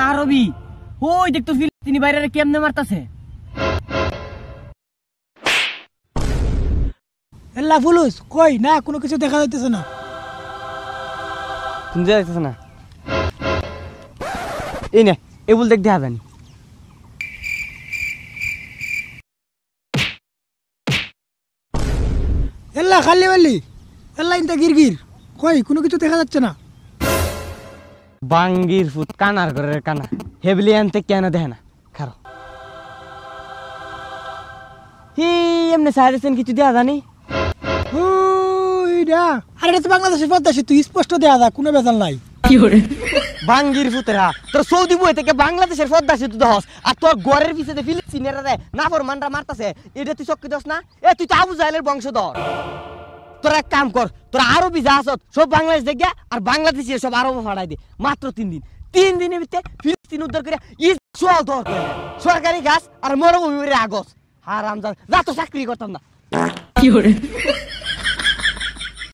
আরবি ওই দেখ তো ফিলিস্তিনি বাইরে কেমনে মারতাছে। এল্লা ফুলুস কই না কোনো কিছু দেখা যাইতেছে না। শুনতে যাইতেছে না। এই নে এবুল দেখ দেখা জানি। এল্লা খালি বালি এল্লা ইনতা গিরগির কই কোনো কিছু দেখা যাচ্ছে না। বাঙ্গির ফুট কানার ঘরের কানা হেবলি আনতে কেন দেখে না খারো। হি এমনি সাজেশন কিছু দেয়া জানি। ওইডা আরে এটা তো বাংলাদেশের পদ্মা সেতু স্পষ্ট দেয়া যায় কোনো বেজাল নাই। বাঙ্গির ফুতেরা তোর সৌদি বই থেকে বাংলাদেশের পদ্মা সেতু দহস আর তোর ঘরের পিছনে ফিলিস্তিনিরা রে নাফর মানরা মারতাছে এটা তুই চক্কি দস না। এ তুই তো আবু জাহেলের বংশধর। তোরা এক কাম কর তোরা আরবি যা আসত সব বাংলাদেশ দেখে আর বাংলাদেশি সব আরব ফাড়াই দে মাত্র 3 দিনের ভিতরে ফিলিস্তিন উদ্ধার করে ইসরায়েল দর করে সরকারি গাছ আর মরুভূমির আগস হারামজাদা যা তো চাকরি করতাম না।